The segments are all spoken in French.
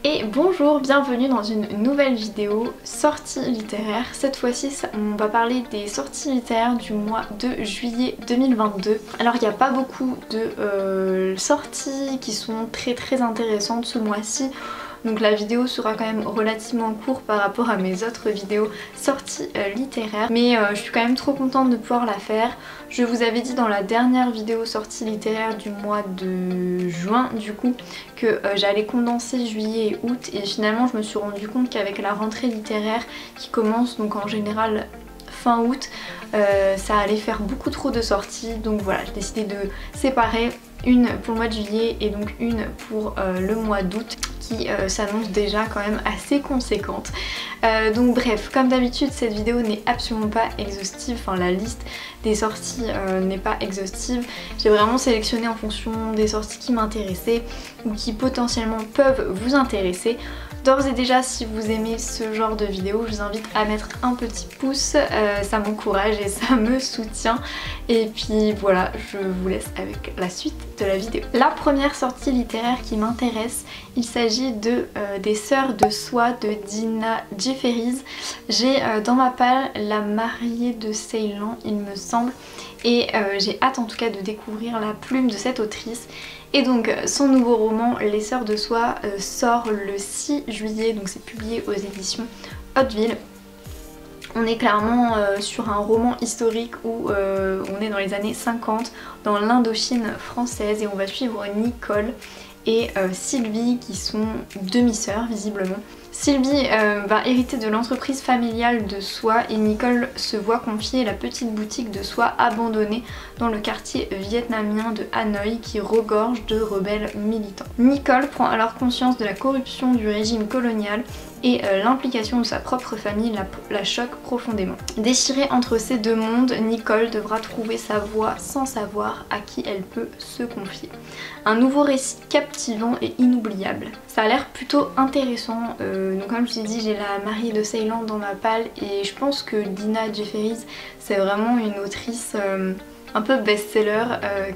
Et bonjour, bienvenue dans une nouvelle vidéo sortie littéraire. Cette fois-ci on va parler des sorties littéraires du mois de juillet 2022. Alors il n'y a pas beaucoup de sorties qui sont très intéressantes ce mois-ci. Donc la vidéo sera quand même relativement courte par rapport à mes autres vidéos sorties littéraires. Mais je suis quand même trop contente de pouvoir la faire. Je vous avais dit dans la dernière vidéo sortie littéraire du mois de juin du coup que j'allais condenser juillet et août. Et finalement je me suis rendu compte qu'avec la rentrée littéraire qui commence donc en général fin août, ça allait faire beaucoup trop de sorties. Donc voilà, j'ai décidé de séparer une pour le mois de juillet et donc une pour le mois d'août qui s'annonce déjà quand même assez conséquente. Donc bref, comme d'habitude cette vidéo n'est absolument pas exhaustive, enfin la liste des sorties n'est pas exhaustive. J'ai vraiment sélectionné en fonction des sorties qui m'intéressaient ou qui potentiellement peuvent vous intéresser. D'ores et déjà, si vous aimez ce genre de vidéo, je vous invite à mettre un petit pouce, ça m'encourage et ça me soutient. Et puis voilà, je vous laisse avec la suite de la vidéo. La première sortie littéraire qui m'intéresse, il s'agit de des Sœurs de Soie de Dina Jefferies. J'ai dans ma palle La Mariée de Ceylan, il me semble, et j'ai hâte en tout cas de découvrir la plume de cette autrice. Et donc son nouveau roman Les Sœurs de Soie sort le 6 juillet, donc c'est publié aux éditions Hauteville. On est clairement sur un roman historique où on est dans les années 50 dans l'Indochine française et on va suivre Nicole et Sylvie qui sont demi-sœurs visiblement. Sylvie va hériter de l'entreprise familiale de soie et Nicole se voit confier la petite boutique de soie abandonnée dans le quartier vietnamien de Hanoï qui regorge de rebelles militants. Nicole prend alors conscience de la corruption du régime colonial et l'implication de sa propre famille la choque profondément. Déchirée entre ces deux mondes, Nicole devra trouver sa voie sans savoir à qui elle peut se confier. Un nouveau récit captivant et inoubliable. Ça a l'air plutôt intéressant, donc comme je vous ai dit, j'ai La Mariée de Ceylan dans ma palle et je pense que Dina Jefferies c'est vraiment une autrice un peu best-seller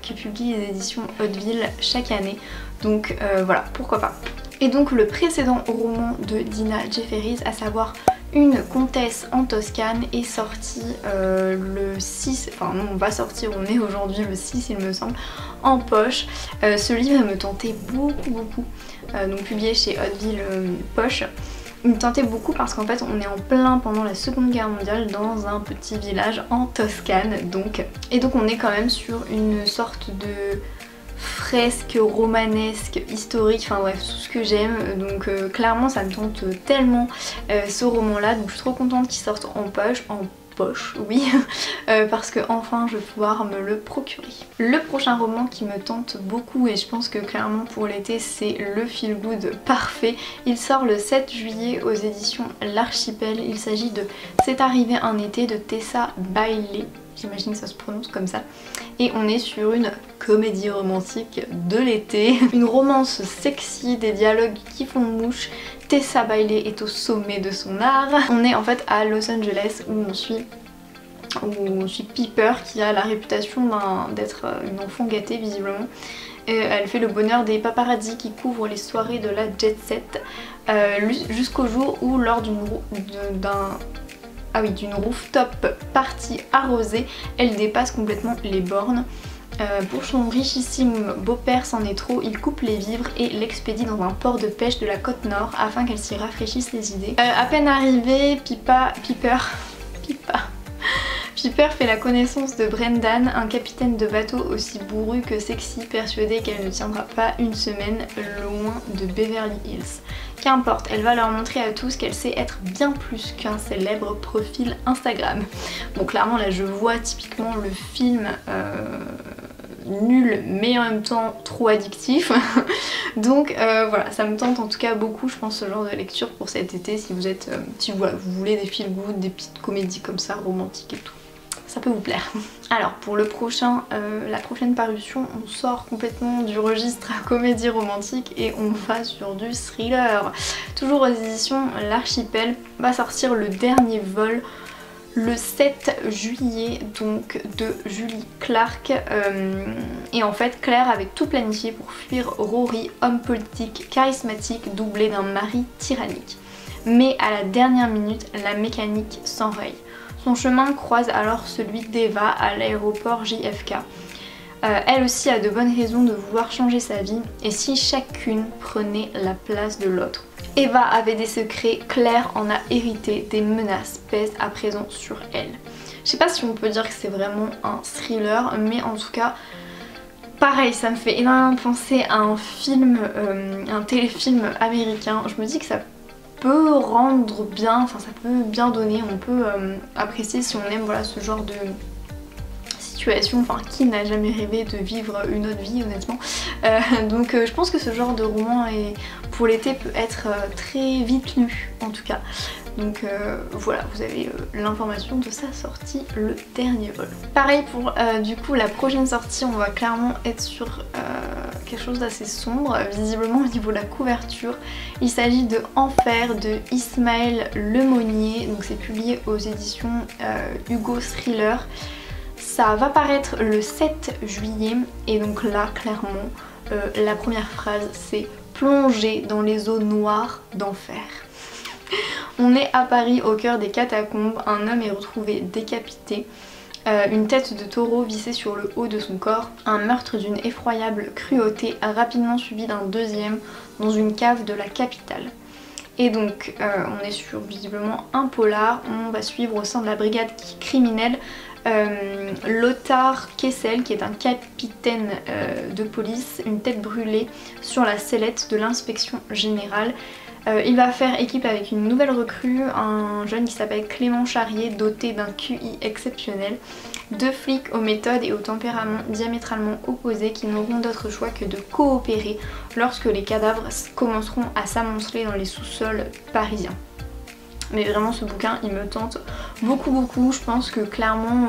qui publie les éditions Hauteville chaque année, donc voilà, pourquoi pas. Et donc le précédent roman de Dina Jefferies, à savoir Une comtesse en Toscane, est sorti le 6, enfin non, on va sortir, on est aujourd'hui le 6 il me semble, en poche. Ce livre me tentait beaucoup, donc publié chez Hauteville Poche. Il me tentait beaucoup parce qu'en fait on est en plein pendant la Seconde Guerre mondiale dans un petit village en Toscane donc. Et donc on est quand même sur une sorte de fresque romanesque, historique, enfin bref, tout ce que j'aime. Donc clairement ça me tente tellement ce roman là, donc je suis trop contente qu'il sorte en poche, oui, parce que enfin je vais pouvoir me le procurer. Le prochain roman qui me tente beaucoup et je pense que clairement pour l'été c'est le feel good parfait, il sort le 7 juillet aux éditions L'Archipel. Il s'agit de C'est arrivé un été de Tessa Bailey, j'imagine que ça se prononce comme ça, et on est sur une comédie romantique de l'été, une romance sexy, des dialogues qui font mouche. Tessa Bailey est au sommet de son art. On est en fait à Los Angeles où on suit Piper qui a la réputation d'être une enfant gâtée visiblement. Elle fait le bonheur des paparazzis qui couvrent les soirées de la jet set jusqu'au jour où lors d'une rooftop party arrosée, elle dépasse complètement les bornes. Pour son richissime beau-père s'en est trop, il coupe les vivres et l'expédie dans un port de pêche de la côte nord afin qu'elle s'y rafraîchisse les idées. À peine arrivée, Piper fait la connaissance de Brendan, un capitaine de bateau aussi bourru que sexy, persuadé qu'elle ne tiendra pas une semaine loin de Beverly Hills. Qu'importe, elle va leur montrer à tous qu'elle sait être bien plus qu'un célèbre profil Instagram. Bon clairement là je vois typiquement le film nul mais en même temps trop addictif. Donc voilà, ça me tente en tout cas beaucoup, je pense, ce genre de lecture pour cet été si vous êtes, voilà, vous voulez des feel good, des petites comédies comme ça, romantiques et tout. Ça peut vous plaire. Alors pour le prochain, la prochaine parution, on sort complètement du registre comédie romantique et on va sur du thriller. Toujours aux éditions L'Archipel va sortir Le Dernier Vol le 7 juillet donc de Julie Clark. Et en fait Claire avait tout planifié pour fuir Rory, homme politique charismatique doublé d'un mari tyrannique. Mais à la dernière minute, la mécanique s'enraye. Son chemin croise alors celui d'Eva à l'aéroport JFK. Elle aussi a de bonnes raisons de vouloir changer sa vie, et si chacune prenait la place de l'autre. Eva avait des secrets, Claire en a hérité, des menaces pèsent à présent sur elle. Je sais pas si on peut dire que c'est vraiment un thriller, mais en tout cas, pareil, ça me fait énormément penser à un film, un téléfilm américain. Je me dis que ça peut rendre bien, enfin ça peut bien donner, on peut apprécier si on aime voilà, ce genre de situation, enfin qui n'a jamais rêvé de vivre une autre vie honnêtement. Donc je pense que ce genre de roman pour l'été peut être très vite lu en tout cas. Donc voilà, vous avez l'information de sa sortie, le dernier vol. Pareil pour du coup la prochaine sortie, on va clairement être sur quelque chose d'assez sombre, visiblement au niveau de la couverture. Il s'agit de Enfer de Ismaël Lemonnier, donc c'est publié aux éditions Hugo Thriller. Ça va paraître le 7 juillet et donc là clairement la première phrase c'est plonger dans les eaux noires d'enfer. On est à Paris au cœur des catacombes, un homme est retrouvé décapité, une tête de taureau vissée sur le haut de son corps, un meurtre d'une effroyable cruauté rapidement suivi d'un deuxième dans une cave de la capitale. Et donc on est sur visiblement un polar, on va suivre au sein de la brigade criminelle Lothar Kessel qui est un capitaine de police, une tête brûlée sur la sellette de l'inspection générale. Il va faire équipe avec une nouvelle recrue, un jeune qui s'appelle Clément Charrier, doté d'un QI exceptionnel. Deux flics aux méthodes et au tempérament diamétralement opposés qui n'auront d'autre choix que de coopérer lorsque les cadavres commenceront à s'amonceler dans les sous-sols parisiens. Mais vraiment ce bouquin il me tente beaucoup, je pense que clairement...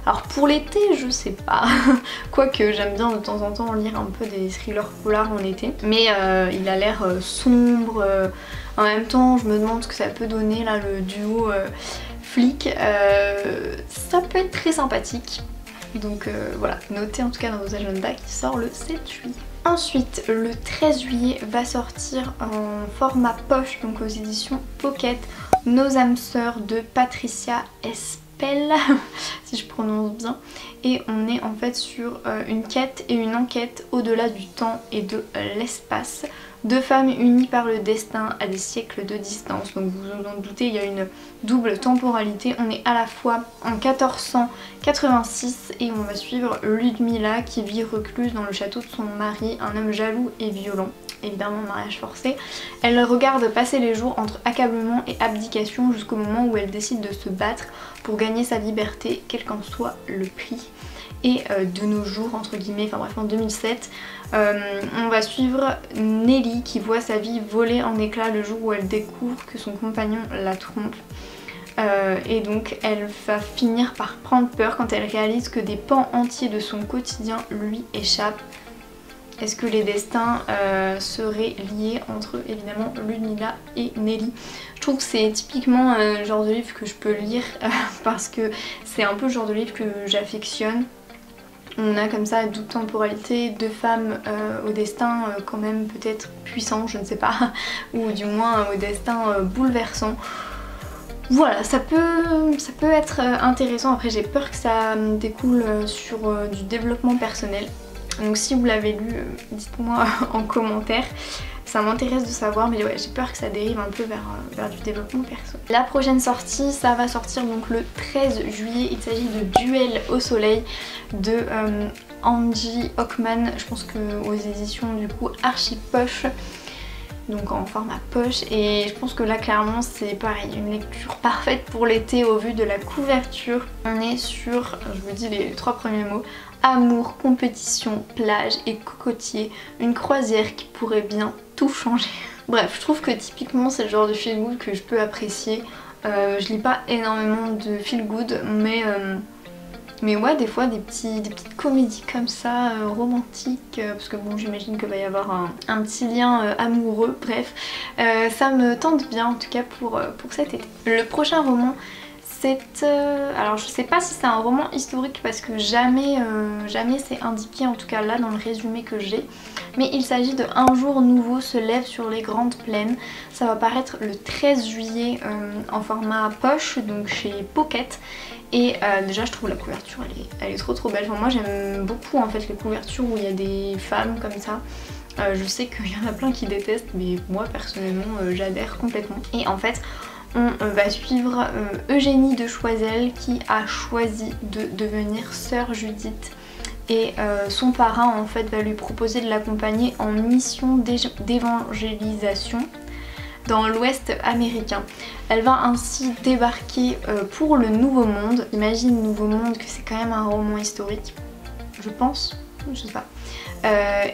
Alors pour l'été je sais pas, quoique j'aime bien de temps en temps lire un peu des thrillers polars en été. Mais il a l'air sombre, en même temps je me demande ce que ça peut donner là le duo flic. Ça peut être très sympathique. Donc voilà, notez en tout cas dans vos agendas qui sort le 7 juillet. Ensuite, le 13 juillet va sortir en format poche, donc aux éditions Pocket, Nos âmes sœurs de Patricia Espel, si je prononce bien. Et on est en fait sur une quête et une enquête au-delà du temps et de l'espace. Deux femmes unies par le destin à des siècles de distance. Donc vous vous en doutez, il y a une double temporalité. On est à la fois en 1486 et on va suivre Ludmilla qui vit recluse dans le château de son mari, un homme jaloux et violent. Évidemment mariage forcé. Elle regarde passer les jours entre accablement et abdication jusqu'au moment où elle décide de se battre pour gagner sa liberté, quel qu'en soit le prix. Et de nos jours, entre guillemets, enfin bref en 2007, on va suivre Nelly qui voit sa vie voler en éclats le jour où elle découvre que son compagnon la trompe. Et donc elle va finir par prendre peur quand elle réalise que des pans entiers de son quotidien lui échappent. Est-ce que les destins seraient liés entre évidemment Ludmilla et Nelly? Je trouve que c'est typiquement le genre de livre que je peux lire parce que c'est un peu le genre de livre que j'affectionne. On a comme ça deux temporalités, deux femmes au destin quand même peut-être puissant, je ne sais pas, ou du moins au destin bouleversant. Voilà, ça peut être intéressant. Après j'ai peur que ça découle sur du développement personnel. Donc si vous l'avez lu, dites-moi en commentaire. Ça m'intéresse de savoir, mais ouais, j'ai peur que ça dérive un peu vers du développement perso. La prochaine sortie, ça va sortir donc le 13 juillet. Il s'agit de Duel au soleil de Angie Hockman. Je pense que aux éditions du coup Archie Poche. Donc en format poche, et je pense que là clairement c'est pareil, une lecture parfaite pour l'été au vu de la couverture. On est sur, je vous dis les trois premiers mots, amour, compétition, plage et cocotier, une croisière qui pourrait bien tout changer. Bref, je trouve que typiquement c'est le genre de feel good que je peux apprécier. Je lis pas énormément de feel good, mais ouais, des fois des petites comédies comme ça, romantiques, parce que bon j'imagine qu'il va y avoir un petit lien amoureux, bref. Ça me tente bien en tout cas pour cet été. Le prochain roman alors je sais pas si c'est un roman historique parce que jamais c'est indiqué, en tout cas là dans le résumé que j'ai. Mais il s'agit de Un jour nouveau se lève sur les grandes plaines. Ça va paraître le 13 juillet en format poche, donc chez Pocket. Et déjà je trouve la couverture elle est trop belle. Enfin, moi j'aime beaucoup en fait les couvertures où il y a des femmes comme ça. Je sais qu'il y en a plein qui détestent, mais moi personnellement j'adhère complètement. Et en fait on va suivre Eugénie de Choiseul qui a choisi de devenir sœur Judith. Et son parrain en fait va lui proposer de l'accompagner en mission d'évangélisation dans l'ouest américain. Elle va ainsi débarquer pour le Nouveau Monde. Imagine Nouveau Monde que c'est quand même un roman historique, je pense, je sais pas. À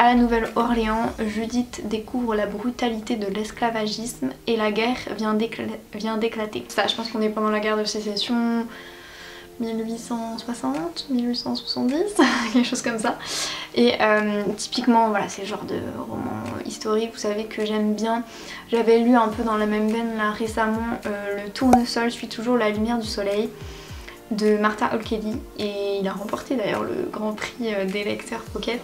la Nouvelle-Orléans, Judith découvre la brutalité de l'esclavagisme et la guerre vient d'éclater. Ça, je pense qu'on est pendant la guerre de sécession 1860, 1870, quelque chose comme ça. Et typiquement, voilà, c'est le genre de roman historique, vous savez, que j'aime bien. J'avais lu un peu dans la même veine là récemment Le Tournesol suit toujours la lumière du soleil de Martha Hall Kelly, et il a remporté d'ailleurs le grand prix des lecteurs Pocket.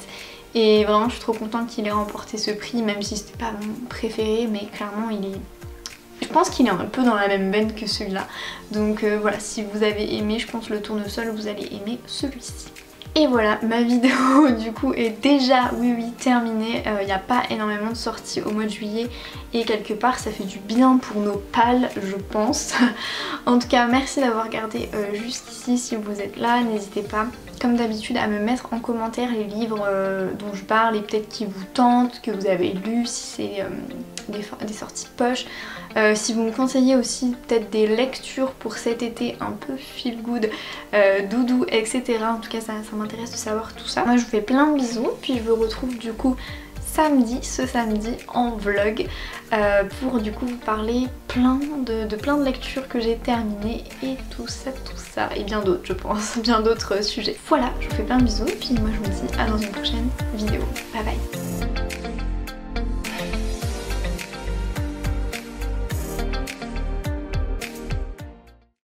Et vraiment je suis trop contente qu'il ait remporté ce prix, même si c'était pas mon préféré, mais clairement je pense qu'il est un peu dans la même veine que celui-là. Donc voilà, si vous avez aimé, je pense, Le Tournesol, vous allez aimer celui-ci. Et voilà, ma vidéo du coup est déjà, oui, terminée. Il n'y a pas énormément de sorties au mois de juillet et quelque part ça fait du bien pour nos pales, je pense. En tout cas, merci d'avoir regardé jusqu'ici. Si vous êtes là, n'hésitez pas, comme d'habitude, à me mettre en commentaire les livres dont je parle et peut-être qui vous tentent, que vous avez lus, si c'est des sorties poche. Si vous me conseillez aussi peut-être des lectures pour cet été un peu feel good, doudou, etc. En tout cas ça m'intéresse de savoir tout ça. Moi je vous fais plein de bisous, puis je vous retrouve du coup ce samedi en vlog pour du coup vous parler de plein de lectures que j'ai terminées et tout ça et bien d'autres, je pense, bien d'autres sujets. Voilà, je vous fais plein de bisous, puis moi je vous dis à dans une prochaine vidéo. Bye bye.